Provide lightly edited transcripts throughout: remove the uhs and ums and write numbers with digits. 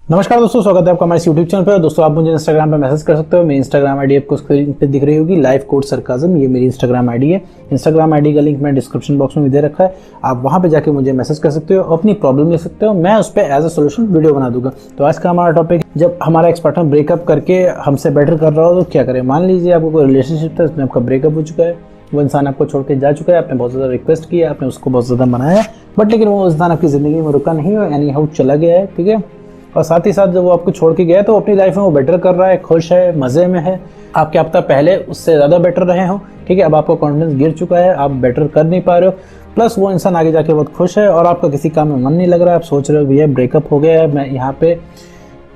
नमस्कार दोस्तों, स्वागत है आपका हमारे यूट्यूब चैनल पर। दोस्तों आप मुझे इंस्टाग्राम पे मैसेज कर सकते हो। मेरी इंस्टाग्राम आईडी आपको स्क्रीन पे दिख रही होगी, लाइफ कोड सरकाज़म। ये मेरी इंस्टाग्राम आईडी है। इंस्टाग्राम आईडी का लिंक मैं डिस्क्रिप्शन बॉक्स में भी दे रखा है। आप वहां पे जाके मुझे मैसेज कर सकते हो, अपनी प्रॉब्लम ले सकते हो, मैं उस पर एज अ सोल्यूशन वीडियो बना दूंगा। तो आज का हमारा टॉपिक, जब हमारा एक्स पार्टनर ब्रेकअप करके हमसे बेटर कर रहा हो तो क्या करें। मान लीजिए आपको कोई रिलेशनशिप था, उसमें आपका ब्रेकअप हो चुका है, वो इंसान आपको छोड़ के जा चुका है, आपने बहुत ज़्यादा रिक्वेस्ट किया, आपने उसको बहुत ज़्यादा मनाया, बट लेकिन वो इंसान आपकी ज़िंदगी में रुका नहीं है, यानी हाउ चला गया है, ठीक है। और साथ ही साथ जब वो आपको छोड़ के गया तो अपनी लाइफ में वो बेटर कर रहा है, खुश है, मज़े में है। आप क्या पता पहले उससे ज़्यादा बेटर रहे हो, ठीक है। अब आपका कॉन्फिडेंस गिर चुका है, आप बेटर कर नहीं पा रहे हो, प्लस वो इंसान आगे जाके बहुत खुश है और आपका किसी काम में मन नहीं लग रहा है। आप सोच रहे हो भैया ब्रेकअप हो गया है, मैं यहाँ पे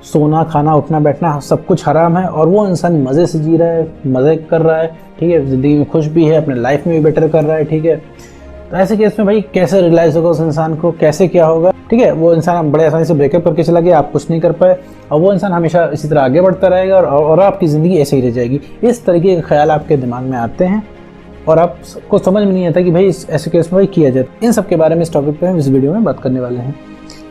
सोना खाना उठना बैठना सब कुछ हराम है, और वो इंसान मज़े से जी रहा है, मज़े कर रहा है, ठीक है, ज़िंदगी में खुश भी है, अपने लाइफ में भी बेटर कर रहा है, ठीक है। तो ऐसे केस में भाई कैसे रियलाइज़ होगा उस इंसान को, कैसे क्या होगा, ठीक है। वो इंसान बड़े आसानी से ब्रेकअप करके चला गया, आप कुछ नहीं कर पाए, और वो इंसान हमेशा इसी तरह आगे बढ़ता रहेगा और आपकी ज़िंदगी ऐसे ही रह जाएगी। इस तरीके के ख्याल आपके दिमाग में आते हैं और आपको समझ में नहीं आता कि भाई ऐसे केस में भाई किया जाए। इन सब के बारे में इस टॉपिक पर हम इस वीडियो में बात करने वाले हैं।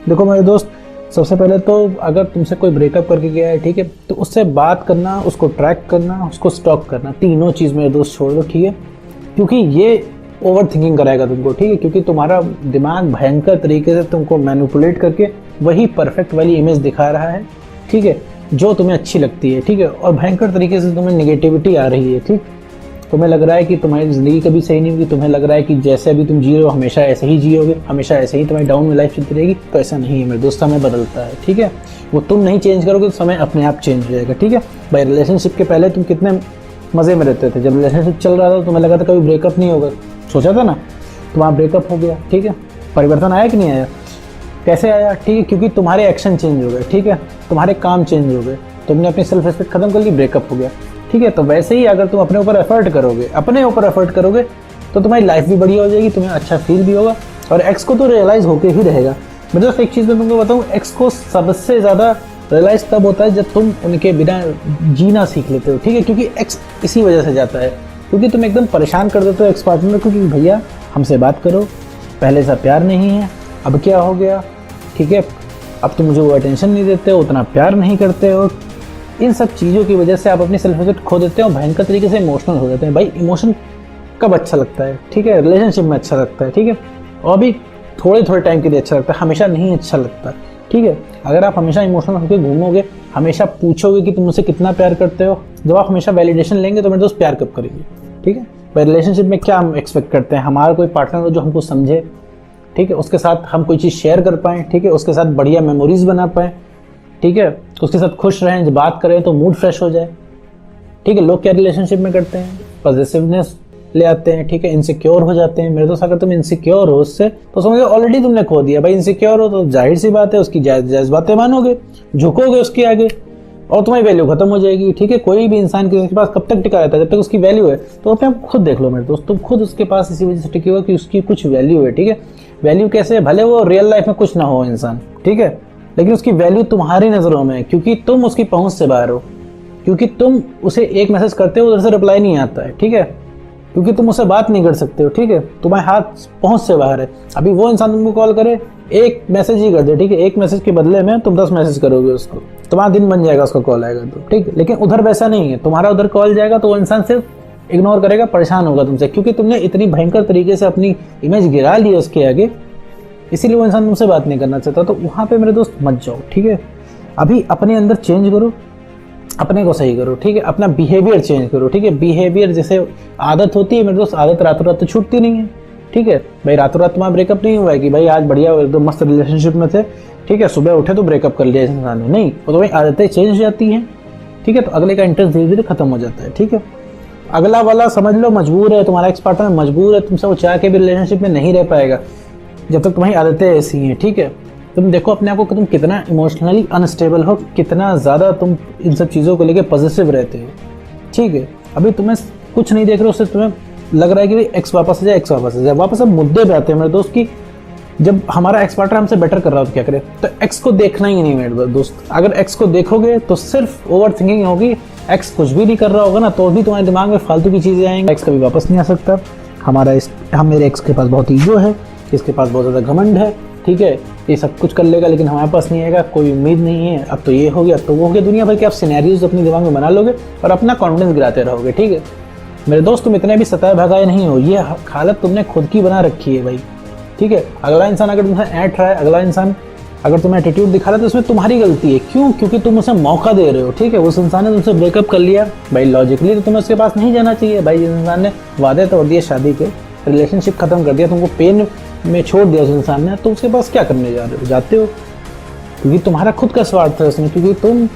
देखो मेरे दोस्त, सबसे पहले तो अगर तुमसे कोई ब्रेकअप करके गया है, ठीक है, तो उससे बात करना, उसको ट्रैक करना, उसको स्टॉक करना, तीनों चीज़ मेरे दोस्त छोड़ दो, ठीक है। क्योंकि ये ओवर थिंकिंग कराएगा तुमको, ठीक है। क्योंकि तुम्हारा दिमाग भयंकर तरीके से तुमको मैनिपुलेट करके वही परफेक्ट वाली इमेज दिखा रहा है, ठीक है, जो तुम्हें अच्छी लगती है, ठीक है। और भयंकर तरीके से तुम्हें निगेटिविटी आ रही है, ठीक। तुम्हें लग रहा है कि तुम्हारी ज़िंदगी कभी सही नहीं होगी, तुम्हें लग रहा है कि जैसे अभी तुम जी रहे हो हमेशा ऐसे ही जियोगे, हमेशा ऐसे ही तुम्हारी डाउन में लाइफ चलती रहेगी। तो ऐसा नहीं है मेरे दोस्त, समय बदलता है, ठीक है। वो तुम नहीं चेंज करोगे तो समय अपने आप चेंज हो जाएगा, ठीक है भाई। रिलेशनशिप के पहले तुम कितने मज़े में रहते थे, जब रिलेशनशिप चल रहा था तुम्हें लगा था कभी ब्रेकअप नहीं होगा, सोचा था ना, तुम्हारा ब्रेकअप हो गया, ठीक है। परिवर्तन आया कि नहीं आया, कैसे आया, ठीक है। क्योंकि तुम्हारे एक्शन चेंज हो गए, ठीक है, तुम्हारे काम चेंज हो गए, तुमने अपनी सेल्फ रिस्पेक्ट खत्म कर ली, ब्रेकअप हो गया, ठीक है। तो वैसे ही अगर तुम अपने ऊपर एफर्ट करोगे तो तुम्हारी लाइफ भी बढ़िया हो जाएगी, तुम्हें अच्छा फील भी होगा, और एक्स को तो रियलाइज़ होके ही रहेगा। मैं दोस्त एक चीज़ मैं तुमको बताऊँ, एक्स को सबसे ज़्यादा रियलाइज़ तब होता है जब तुम उनके बिना जीना सीख लेते हो, ठीक है। क्योंकि एक्स इसी वजह से जाता है, क्योंकि तुम एकदम परेशान कर देते हो एक्स पार्टनर को कि भैया हमसे बात करो, पहले सा प्यार नहीं है, अब क्या हो गया, ठीक है, अब तुम मुझे वो अटेंशन नहीं देते हो, उतना प्यार नहीं करते हो। इन सब चीज़ों की वजह से आप अपनी सेल्फ रिस्पेक्ट खो देते हो, भयंकर तरीके से इमोशनल हो जाते हैं। भाई इमोशन कब अच्छा लगता है, ठीक है, रिलेशनशिप में अच्छा लगता है, ठीक है, और भी थोड़े थोड़े टाइम के लिए अच्छा लगता है, हमेशा नहीं अच्छा लगता, ठीक है। अगर आप हमेशा इमोशनल होकर घूमोगे, हमेशा पूछोगे कि तुम मुझसे कितना प्यार करते हो, जब आप हमेशा वैलिडेशन लेंगे तो मेरे दोस्त प्यार कब करेंगे, ठीक है भाई। रिलेशनशिप में क्या हम एक्सपेक्ट करते हैं, हमारा कोई पार्टनर हो जो हमको समझे, ठीक है, उसके साथ हम कोई चीज़ शेयर कर पाएँ, ठीक है, उसके साथ बढ़िया मेमोरीज बना पाएँ, ठीक है, उसके साथ खुश रहें, जब बात करें तो मूड फ्रेश हो जाए, ठीक है। लोग क्या रिलेशनशिप में करते हैं, पॉजिटिवनेस ले आते हैं, ठीक है, इनसिक्योर हो जाते हैं। मेरे दोस्त अगर तुम इनसिक्योर हो उससे तो समझो ऑलरेडी तुमने खो दिया भाई। इनसिक्योर हो तो जाहिर सी बात है उसकी जायज़ बातें मानोगे, झुकोगे उसके आगे, और तुम्हारी वैल्यू खत्म हो जाएगी, ठीक है। कोई भी इंसान किसी के पास कब तक टिका रहता है, जब तक उसकी वैल्यू है। तो अपने आप खुद देख लो मेरे दोस्त, तुम खुद उसके पास इसी वजह से टिके हो कि उसकी कुछ वैल्यू है, ठीक है। वैल्यू कैसे है, भले वो रियल लाइफ में कुछ ना हो इंसान, ठीक है, लेकिन उसकी वैल्यू तुम्हारी नज़रों में है, क्योंकि तुम उसकी पहुंच से बाहर हो, क्योंकि तुम उसे एक मैसेज करते हो उधर से रिप्लाई नहीं आता है, ठीक है, क्योंकि तुम उससे बात नहीं कर सकते हो, ठीक है, तुम्हारे हाथ पहुंच से बाहर है। अभी वो इंसान तुमको कॉल करे, एक मैसेज ही कर दे, ठीक है, एक मैसेज के बदले में तुम 10 मैसेज करोगे उसको, तुम्हारा दिन बन जाएगा उसका कॉल आएगा तो, ठीक है। लेकिन उधर वैसा नहीं है, तुम्हारा उधर कॉल जाएगा तो वो इंसान सिर्फ इग्नोर करेगा, परेशान होगा तुमसे, क्योंकि तुमने इतनी भयंकर तरीके से अपनी इमेज गिरा ली है उसके आगे, इसीलिए वो इंसान तुमसे बात नहीं करना चाहता। तो वहाँ पे मेरे दोस्त मत जाओ, ठीक है। अभी अपने अंदर चेंज करो, अपने को सही करो, ठीक है, अपना बिहेवियर चेंज करो, ठीक है। बिहेवियर जैसे आदत होती है मेरे दोस्त, आदत रातों रात तो छूटती नहीं है, ठीक है भाई। रातों रात तुम्हारा ब्रेकअप नहीं हुआ है कि भाई आज बढ़िया एकदम मस्त रिलेशनशिप में थे, ठीक है, सुबह उठे तो ब्रेकअप कर लिया इंसान ने, नहीं, वो तो भाई आदतें चेंज हो जाती हैं, ठीक है। तो अगले का इंटरेस्ट धीरे धीरे खत्म हो जाता है, ठीक है। अगला वाला समझ लो मजबूर है, तुम्हारा एक्स पार्टनर मजबूर है तुमसे, वो चाह के भी रिलेशनशिप में नहीं रह पाएगा जब तक तुम्हारी आदतें ऐसी हैं, ठीक है। तुम देखो अपने आप को कि तुम कितना इमोशनली अनस्टेबल हो, कितना ज़्यादा तुम इन सब चीज़ों को लेके पॉजिटिव रहते हो, ठीक है। अभी तुम्हें कुछ नहीं देख रहे हो, उससे तुम्हें लग रहा है कि भाई एक्स वापस आ जाए, एक्स वापस आ जाए। वापस अब मुद्दे पे आते हैं मेरे दोस्त की, जब हमारा एक्स पार्टनर हमसे बेटर कर रहा हो तो क्या करें, तो एक्स को देखना ही नहीं मेरे दोस्त। अगर एक्स को देखोगे तो सिर्फ ओवर थिंकिंग होगी, एक्स कुछ भी नहीं कर रहा होगा ना तो भी तुम्हारे दिमाग में फालतू की चीज़ें आएंगी। एक्स कभी वापस नहीं आ सकता। मेरे एक्स के पास बहुत ईगो है, इसके पास बहुत ज़्यादा घमंड है, ठीक है, ये सब कुछ कर लेगा लेकिन हमारे पास नहीं आएगा, कोई उम्मीद नहीं है, अब तो ये हो गया, अब तो वो हो गया। दुनिया भर के आप सिनेरियोज अपने दिमाग में बना लोगे और अपना कॉन्फिडेंस गिराते रहोगे। ठीक है मेरे दोस्त, तुम इतने भी सताए भगाए नहीं हो, ये हालत तुमने खुद की बना रखी है भाई। ठीक है, अगला इंसान अगर तुमसे ऐंठ रहा है, अगला इंसान अगर तुम्हें एटीट्यूड दिखा रहा है तो उसमें तुम्हारी गलती है। क्यों? क्योंकि तुम उसे मौका दे रहे हो। ठीक है, उस इंसान ने तुमसे ब्रेकअप कर लिया भाई, लॉजिकली तो तुम्हें उसके पास नहीं जाना चाहिए भाई। जिस इंसान ने वादे तोड़ दिए, शादी के, रिलेशनशिप खत्म कर दिया, तुमको पेन में छोड़ दिया उस इंसान ने, तो उसके पास क्या करने जा रहे हो? जाते हो क्योंकि तुम्हारा खुद का स्वार्थ है उसमें, क्योंकि तुम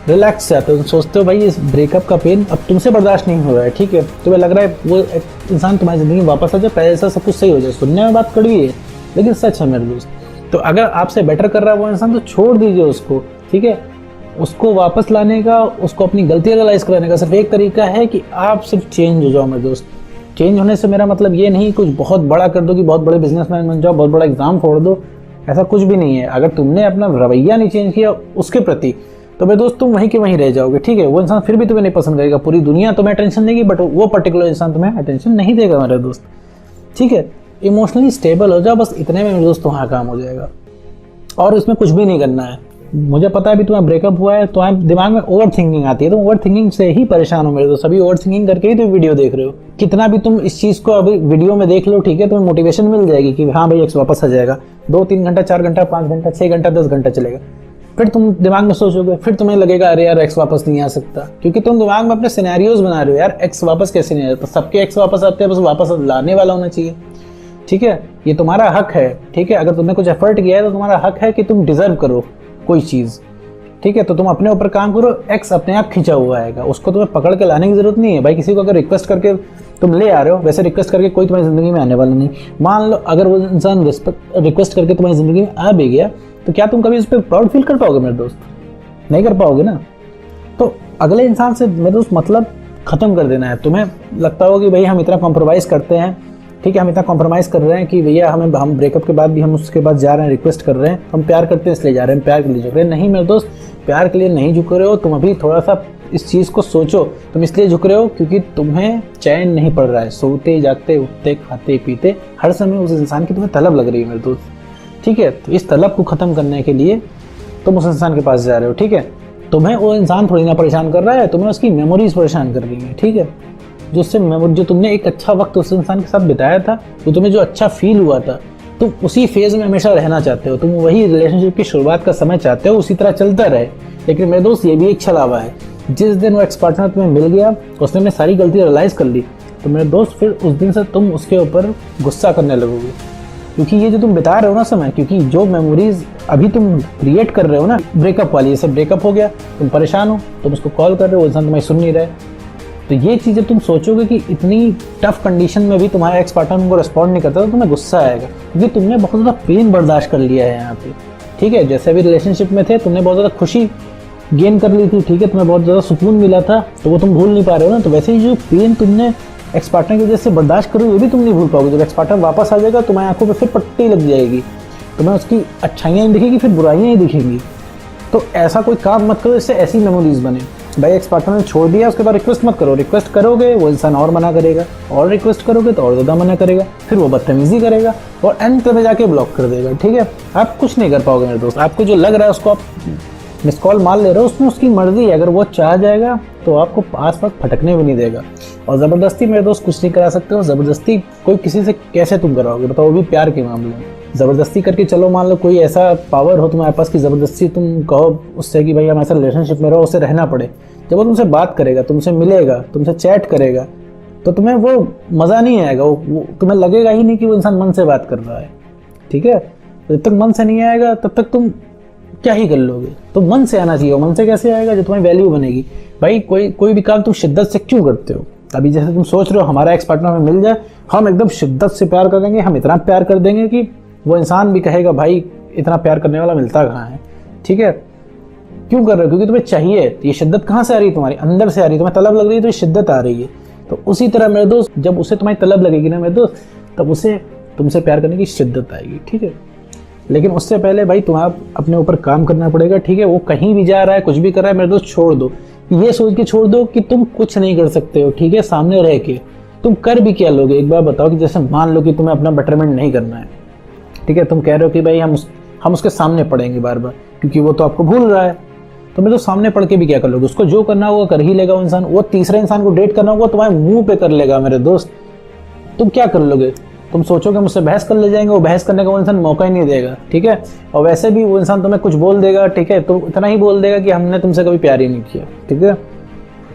रिलैक्स चाहते हो, सोचते हो भाई इस ब्रेकअप का पेन अब तुमसे बर्दाश्त नहीं हो रहा है। ठीक है, तुम्हें लग रहा है वो इंसान तुम्हारी ज़िंदगी में वापस आ जाए, पहले से सब कुछ सही हो जाए। सुनने में बात कड़वी है लेकिन सच है मेरे दोस्त। तो अगर आपसे बेटर कर रहा है वो इंसान तो छोड़ दीजिए उसको। ठीक है, उसको वापस लाने का, उसको अपनी गलती रियलाइज कराने का सिर्फ एक तरीका है कि आप सिर्फ चेंज हो जाओ मेरे दोस्त। चेंज होने से मेरा मतलब ये नहीं कुछ बहुत बड़ा कर दो कि बहुत बड़े बिजनेसमैन बन जाओ, बहुत बड़ा एग्जाम फोड़ दो, ऐसा कुछ भी नहीं है। अगर तुमने अपना रवैया नहीं चेंज किया उसके प्रति तो मेरे दोस्त तुम वहीं के वहीं रह जाओगे। ठीक है, वो इंसान फिर भी तुम्हें नहीं पसंद करेगा, पूरी दुनिया तुम्हें अटेंशन देगी बट वो पर्टिकुलर इंसान तुम्हें अटेंशन नहीं देगा मेरे दोस्त। ठीक है, इमोशनली स्टेबल हो जाओ, बस इतने में मेरे दोस्त तुम्हारा काम हो जाएगा और इसमें कुछ भी नहीं करना है। मुझे पता है अभी तुम्हारा ब्रेकअप हुआ है, तुम्हारे दिमाग में ओवर थिंकिंग आती है, तुम ओवर थिंकिंग से ही परेशान हो मेरे दोस्त। अभी ओवर थिंकिंग करके ही तुम वीडियो देख रहे हो। कितना भी तुम इस चीज़ को अभी वीडियो में देख लो, ठीक है, तुम्हें मोटिवेशन मिल जाएगी कि हाँ भाई एक्स वापस आ जाएगा। 2-3 घंटा, 4 घंटा, 5 घंटा, 6 घंटा, 10 घंटा चलेगा, फिर तुम दिमाग में सोचोगे, फिर तुम्हें लगेगा अरे यार एक्स वापस नहीं आ सकता, क्योंकि तुम दिमाग में अपने सिनेरियोज बना रहे हो। यार एक्स वापस कैसे नहीं आ सकता? सबके एक्स वापस आते हैं, बस वापस लाने वाला होना चाहिए। ठीक है, ये तुम्हारा हक है। ठीक है, अगर तुमने कुछ एफर्ट किया है तो तुम्हारा हक है कि तुम डिजर्व करो कोई चीज़। ठीक है, तो तुम अपने ऊपर काम करो, एक्स अपने आप खिंचा हुआ आएगा, उसको तुम्हें पकड़ के लाने की जरूरत नहीं है भाई। किसी को अगर रिक्वेस्ट करके तुम ले आ रहे हो, वैसे रिक्वेस्ट करके कोई तुम्हारी जिंदगी में आने वाला नहीं। मान लो अगर वो इंसान रिक्वेस्ट करके तुम्हारी जिंदगी में आ भी गया तो क्या तुम कभी उस पर प्राउड फील कर पाओगे मेरे दोस्त? नहीं कर पाओगे ना। तो अगले इंसान से मेरे दोस्त मतलब खत्म कर देना है। तुम्हें लगता होगा कि भाई हम इतना कॉम्प्रोमाइज़ करते हैं, ठीक है, हम इतना कॉम्प्रोमाइज़ कर रहे हैं कि भैया हम ब्रेकअप के बाद भी हम उसके बाद जा रहे हैं, रिक्वेस्ट कर रहे हैं, हम प्यार करते हैं इसलिए जा रहे हैं, प्यार के लिए झुक रहे हैं। नहीं मेरे दोस्त, प्यार के लिए नहीं झुक रहे हो तुम। अभी थोड़ा सा इस चीज़ को सोचो, तुम इसलिए झुक रहे हो क्योंकि तुम्हें चैन नहीं पड़ रहा है। सोते जागते उठते खाते पीते हर समय उस इंसान की तुम्हें तलब लग रही है मेरे दोस्त। ठीक है, तो इस तलब को ख़त्म करने के लिए तुम उस इंसान के पास जा रहे हो। ठीक है, तुम्हें वो इंसान थोड़ी ना परेशान कर रहा है, तुम्हें उसकी मेमोरीज परेशान कर रही है। ठीक है, जो तुमने एक अच्छा वक्त उस इंसान के साथ बिताया था, तो तुम्हें जो अच्छा फील हुआ था, तुम उसी फेज में हमेशा रहना चाहते हो। तुम वही रिलेशनशिप की शुरुआत का समय चाहते हो, उसी तरह चलता रहे। लेकिन मेरे दोस्त ये भी एक छलावा है, जिस दिन वो एक्स पार्टनर तुम्हें मिल गया, उसने अपनी सारी गलती रियलाइज कर ली, तो मेरे दोस्त फिर उस दिन से तुम उसके ऊपर गुस्सा करने लगोगे। क्योंकि ये जो तुम बिता रहे हो ना समय, क्योंकि जो मेमोरीज अभी तुम क्रिएट कर रहे हो ना ब्रेकअप वाली, जैसे ब्रेकअप हो गया, तुम परेशान हो, तुम उसको कॉल कर रहे हो, वो इंसान तुम्हें सुन नहीं रहा है, तो ये चीज़ें तुम सोचोगे कि इतनी टफ कंडीशन में भी तुम्हारा एक्स पार्टनर तुमको रिस्पॉन्ड नहीं करता, तो तुम्हें गुस्सा आएगा क्योंकि तुमने बहुत ज़्यादा पेन बर्दाश्त कर लिया है यहाँ पे। ठीक है, जैसे अभी रिलेशनशिप में थे, तुमने बहुत ज़्यादा खुशी गेन कर ली थी, ठीक है, तुम्हें बहुत ज़्यादा सुकून मिला था, तो वो तुम भूल नहीं पा रहे हो ना। तो वैसे ही जो पेन तुमने एक्स पार्टनर की वजह से बर्दाश्त करो, ये भी तुम नहीं भूल पाओगे। जब एक्स पार्टनर वापस आ जाएगा, तुम्हारी आंखों पे फिर पट्टी लग जाएगी, तुम्हें उसकी अच्छाइयाँ ही दिखेगी, फिर बुराइयाँ ही दिखेंगी। तो ऐसा कोई काम मत करो जिससे ऐसी मेमोरीज बने। भाई एक्स पार्टनर ने छोड़ दिया, उसके बाद रिक्वेस्ट मत करो। रिक्वेस्ट करोगे वो इंसान और मना करेगा, और रिक्वेस्ट करोगे तो और ज़्यादा मना करेगा, फिर वो बदतमीजी करेगा और एंड में जाके ब्लॉक कर देगा। ठीक है, आप कुछ नहीं कर पाओगे मेरे दोस्त। आपको जो लग रहा है उसको आप मिस कॉल मार ले रहे हो, उसमें उसकी मर्जी है। अगर वो चाह जाएगा तो आपको आस पास भटकने भी नहीं देगा। और ज़बरदस्ती मेरे दोस्त कुछ नहीं करा सकते हो। ज़बरदस्ती कोई किसी से कैसे तुम कराओगे बताओ, वो भी प्यार के मामले में। ज़बरदस्ती करके चलो, मान लो कोई ऐसा पावर हो तुम्हारे पास कि ज़बरदस्ती तुम कहो उससे कि भाई हम ऐसा रिलेशनशिप में रहो, उससे रहना पड़े। जब वो तुमसे बात करेगा, तुमसे मिलेगा, तुमसे चैट करेगा, तो तुम्हें वो मज़ा नहीं आएगा। वो तुम्हें लगेगा ही नहीं कि वो इंसान मन से बात कर रहा है। ठीक है, जब तक मन से नहीं आएगा तब तक तुम क्या ही कर लोगे। तो मन से आना चाहिए। मन से कैसे आएगा? जो तुम्हारी वैल्यू बनेगी। भाई कोई भी काम तुम शिद्दत से क्यों करते हो? अभी जैसे तुम सोच रहे हो हमारा एक्स पार्टनर हमें मिल जाए, हम एकदम शिद्दत से प्यार कर देंगे, हम इतना प्यार कर देंगे कि वो इंसान भी कहेगा भाई इतना प्यार करने वाला मिलता कहाँ है। ठीक है, क्यों कर रहे हो? क्योंकि तुम्हें चाहिए। ये शिद्दत कहाँ से आ रही है? तुम्हारी अंदर से आ रही है। तुम्हें तलब लग रही है तो ये शिद्दत आ रही है। तो उसी तरह मेरे दोस्त, जब उसे तुम्हारी तलब लगेगी ना मेरे दोस्त, तब उसे तुमसे प्यार करने की शिद्दत आएगी। ठीक है, लेकिन उससे पहले भाई तुम्हें अपने ऊपर काम करना पड़ेगा। ठीक है, वो कहीं भी जा रहा है, कुछ भी कर रहा है, मेरे दोस्त छोड़ दो। ये सोच के छोड़ दो कि तुम कुछ नहीं कर सकते हो। ठीक है, सामने रह के तुम कर भी क्या लोगे? एक बार बताओ कि जैसे मान लो कि तुम्हें अपना बेटरमेंट नहीं करना है। ठीक है, तुम कह रहे हो कि भाई हम उसके सामने पढ़ेंगे बार बार, क्योंकि वो तो आपको भूल रहा है। तो मैं तो सामने पढ़ के भी क्या कर लोगे, उसको जो करना होगा कर ही लेगा वो इंसान। वो तीसरे इंसान को डेट करना होगा तुम्हारे मुंह पे कर लेगा मेरे दोस्त। तुम क्या कर लोगे, तुम सोचोगे मुझसे बहस कर ले जाएंगे, वो बहस करने का वो इंसान मौका ही नहीं देगा, ठीक है। और वैसे भी वो इंसान तुम्हें कुछ बोल देगा, ठीक है, तो इतना ही बोल देगा कि हमने तुमसे कभी प्यार ही नहीं किया, ठीक है।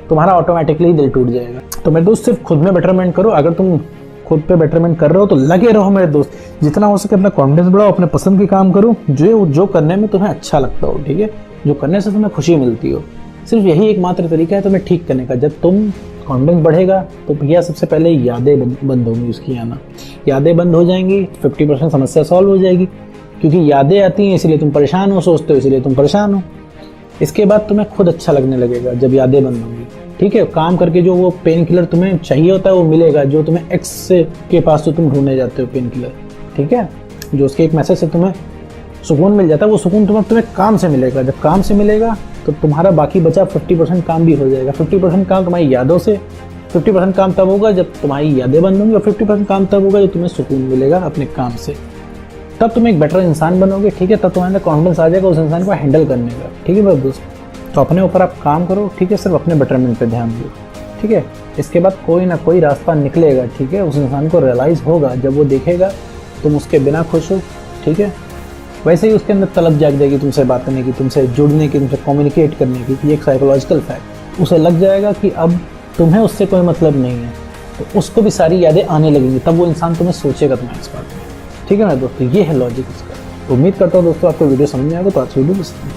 तुम्हारा ऑटोमेटिकली दिल टूट जाएगा। तो मेरे दोस्त सिर्फ खुद में बेटरमेंट करो। अगर तुम खुद पे बेटरमेंट कर रहे हो तो लगे रहो मेरे दोस्त, जितना हो सके अपना कॉन्फिडेंस बढ़ाओ, अपने पसंद के काम करो, जो करने में तुम्हें अच्छा लगता हो, ठीक है, जो करने से तुम्हें खुशी मिलती हो। सिर्फ यही एकमात्र तरीका है तुम्हें ठीक करने का। जब तुम कॉन्फिडेंस बढ़ेगा तो भैया सबसे पहले यादें बंद होंगी उसकी आना। यादें बंद हो जाएंगी, 50% समस्या सॉल्व हो जाएगी, क्योंकि यादें आती हैं इसलिए तुम परेशान हो, सोचते हो इसलिए तुम परेशान हो। इसके बाद तुम्हें खुद अच्छा लगने लगेगा जब यादें बंद होंगी, ठीक है। काम करके जो वो पेन किलर तुम्हें चाहिए होता है वो मिलेगा, जो तुम्हें एक्स के पास तो तुम ढूंढने जाते हो पेन किलर, ठीक है, जो उसके एक मैसेज से तुम्हें सुकून मिल जाता है, वो सुकून तुम्हें काम से मिलेगा। जब काम से मिलेगा तो तुम्हारा बाकी बचा 50% काम भी हो जाएगा। 50% काम तुम्हारी यादों से, 50% काम तब होगा जब तुम्हारी यादें बंद होंगी, और 50% काम तब होगा जब तुम्हें सुकून मिलेगा अपने काम से। तब तुम एक बेटर इंसान बनोगे, ठीक है, तब तुम्हारे अंदर कॉन्फिडेंस आ जाएगा उस इंसान को हैंडल करने का, ठीक है मेरे दोस्त। तो अपने ऊपर आप काम करो, ठीक है, सिर्फ अपने बेटरमेंट पे ध्यान दो, ठीक है। इसके बाद कोई ना कोई रास्ता निकलेगा, ठीक है। उस इंसान को रियलाइज़ होगा, जब वो देखेगा तुम उसके बिना खुश हो, ठीक है, वैसे ही उसके अंदर तलब जाग जाएगी तुमसे बात करने की, तुमसे जुड़ने की, तुमसे कम्युनिकेट करने की। ये एक साइकोलॉजिकल फैक्ट, उसे लग जाएगा कि अब तुम्हें उससे कोई मतलब नहीं है, तो उसको भी सारी यादें आने लगेंगी, तब वो इंसान तुम्हें सोचेगा तुम्हारे इस बात में, ठीक है ना दोस्तों। ये है लॉजिक इसका। उम्मीद करता हूँ दोस्तों आपको वीडियो समझ में आएगा। तो आज वीडियो पसंद